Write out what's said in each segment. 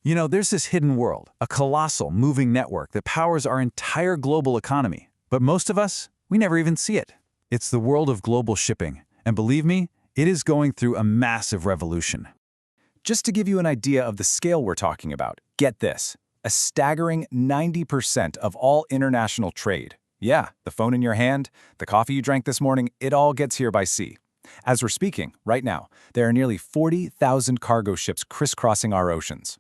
There's this hidden world, a colossal, moving network that powers our entire global economy. But most of us, we never even see it. It's the world of global shipping. And believe me, it is going through a massive revolution. Just to give you an idea of the scale we're talking about, get this. A staggering 90% of all international trade. Yeah, the phone in your hand, the coffee you drank this morning, it all gets here by sea. As we're speaking, right now, there are nearly 40,000 cargo ships crisscrossing our oceans.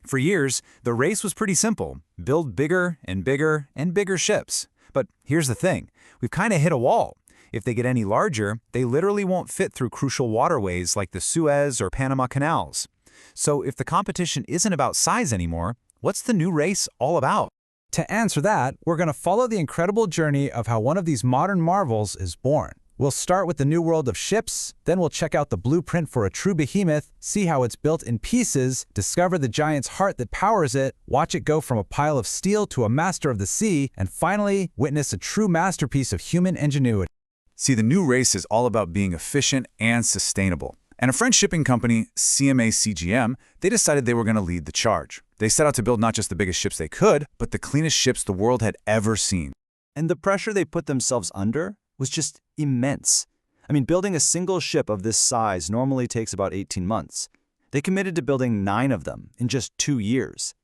For years, the race was pretty simple. Build bigger and bigger and bigger ships. But here's the thing. We've kind of hit a wall. If they get any larger, they literally won't fit through crucial waterways like the Suez or Panama canals. So if the competition isn't about size anymore, what's the new race all about? To answer that, we're going to follow the incredible journey of how one of these modern marvels is born. We'll start with the new world of ships, then we'll check out the blueprint for a true behemoth, see how it's built in pieces, discover the giant's heart that powers it, watch it go from a pile of steel to a master of the sea, and finally, witness a true masterpiece of human ingenuity. See, the new race is all about being efficient and sustainable. And a French shipping company, CMA-CGM, they decided they were going to lead the charge. They set out to build not just the biggest ships they could, but the cleanest ships the world had ever seen. And the pressure they put themselves under was just immense. I mean, building a single ship of this size normally takes about 18 months. They committed to building 9 of them in just 2 years.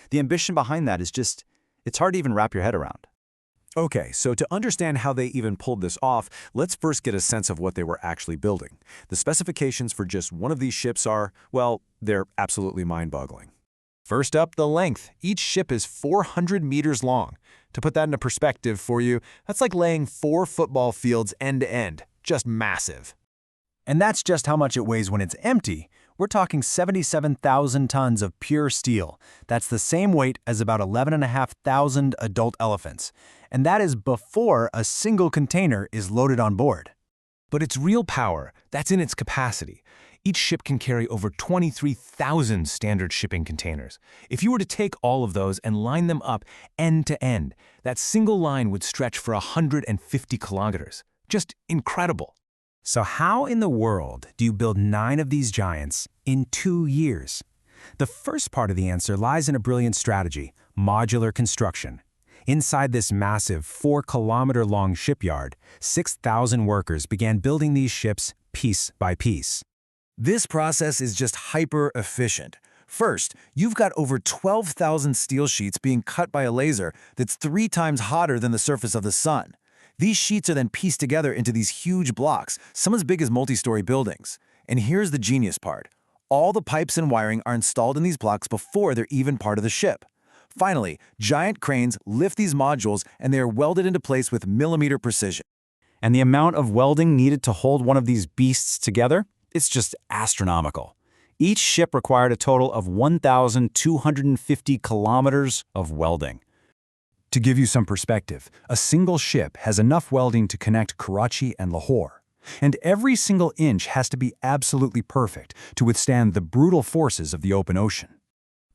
The ambition behind that is just, it's hard to even wrap your head around. Okay, so to understand how they even pulled this off, let's first get a sense of what they were actually building. The specifications for just one of these ships are, well, they're absolutely mind-boggling. First up, the length. Each ship is 400 meters long. To put that into perspective for you, that's like laying 4 football fields end to end. Just massive. And that's just how much it weighs when it's empty. We're talking 77,000 tons of pure steel. That's the same weight as about 11,500 adult elephants. And that is before a single container is loaded on board. But its real power, that's in its capacity. Each ship can carry over 23,000 standard shipping containers. If you were to take all of those and line them up end to end, that single line would stretch for 150 kilometers. Just incredible. So how in the world do you build 9 of these giants in 2 years? The first part of the answer lies in a brilliant strategy, modular construction. Inside this massive 4-kilometer-long shipyard, 6,000 workers began building these ships piece by piece. This process is just hyper-efficient. First, you've got over 12,000 steel sheets being cut by a laser that's 3 times hotter than the surface of the sun. These sheets are then pieced together into these huge blocks, some as big as multi-story buildings. And here's the genius part. All the pipes and wiring are installed in these blocks before they're even part of the ship. Finally, giant cranes lift these modules and they are welded into place with millimeter precision. And the amount of welding needed to hold one of these beasts together? It's just astronomical. Each ship required a total of 1,250 kilometers of welding. To give you some perspective, a single ship has enough welding to connect Karachi and Lahore. And every single inch has to be absolutely perfect to withstand the brutal forces of the open ocean.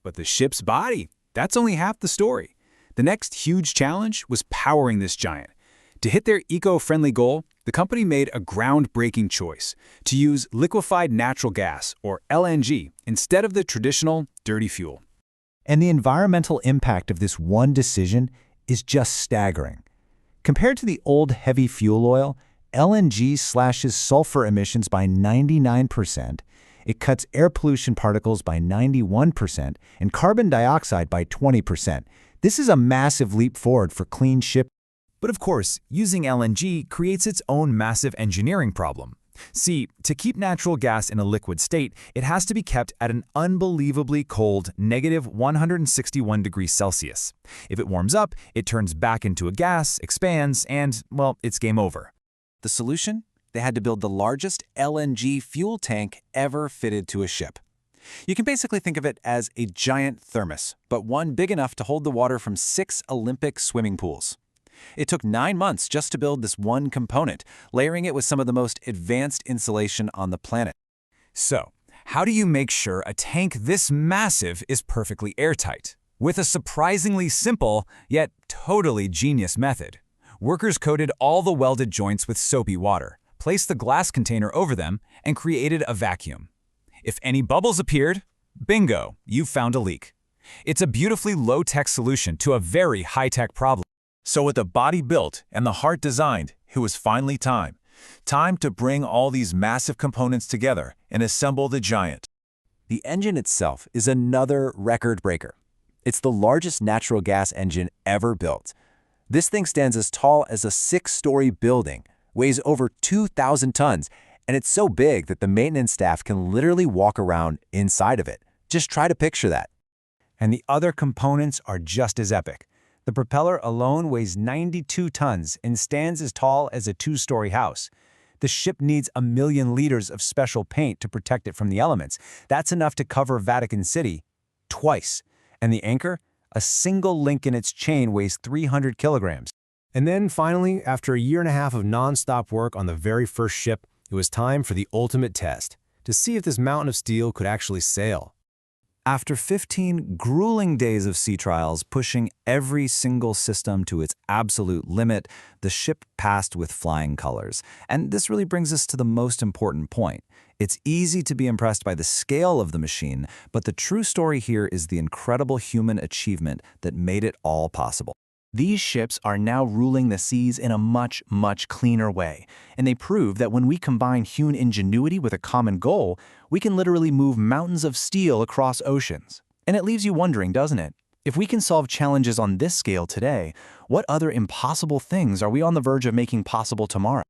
But the ship's body, that's only half the story. The next huge challenge was powering this giant. To hit their eco-friendly goal, the company made a groundbreaking choice to use liquefied natural gas, or LNG, instead of the traditional dirty fuel. And the environmental impact of this one decision is just staggering. Compared to the old heavy fuel oil, LNG slashes sulfur emissions by 99%, it cuts air pollution particles by 91%, and carbon dioxide by 20%. This is a massive leap forward for clean shipping. But of course, using LNG creates its own massive engineering problem. See, to keep natural gas in a liquid state, it has to be kept at an unbelievably cold -161 degrees Celsius. If it warms up, it turns back into a gas, expands, and, well, it's game over. The solution? They had to build the largest LNG fuel tank ever fitted to a ship. You can basically think of it as a giant thermos, but one big enough to hold the water from 6 Olympic swimming pools. It took 9 months just to build this one component, layering it with some of the most advanced insulation on the planet. So, how do you make sure a tank this massive is perfectly airtight? With a surprisingly simple, yet totally genius method. Workers coated all the welded joints with soapy water, placed the glass container over them, and created a vacuum. If any bubbles appeared, Bingo, you found a leak. It's a beautifully low-tech solution to a very high-tech problem. So with the body built and the heart designed, it was finally time. Time to bring all these massive components together and assemble the giant. The engine itself is another record breaker. It's the largest natural gas engine ever built. This thing stands as tall as a 6-story building, weighs over 2,000 tons, and it's so big that the maintenance staff can literally walk around inside of it. Just try to picture that. And the other components are just as epic. The propeller alone weighs 92 tons and stands as tall as a 2-story house. The ship needs 1 million liters of special paint to protect it from the elements. That's enough to cover Vatican City twice. And the anchor? A single link in its chain weighs 300 kilograms. And then finally, after a year and a half of non-stop work on the very first ship, it was time for the ultimate test, to see if this mountain of steel could actually sail. After 15 grueling days of sea trials, pushing every single system to its absolute limit, the ship passed with flying colors. And this really brings us to the most important point. It's easy to be impressed by the scale of the machine, but the true story here is the incredible human achievement that made it all possible. These ships are now ruling the seas in a much, much cleaner way, and they prove that when we combine human ingenuity with a common goal, we can literally move mountains of steel across oceans. And it leaves you wondering, doesn't it? If we can solve challenges on this scale today, what other impossible things are we on the verge of making possible tomorrow?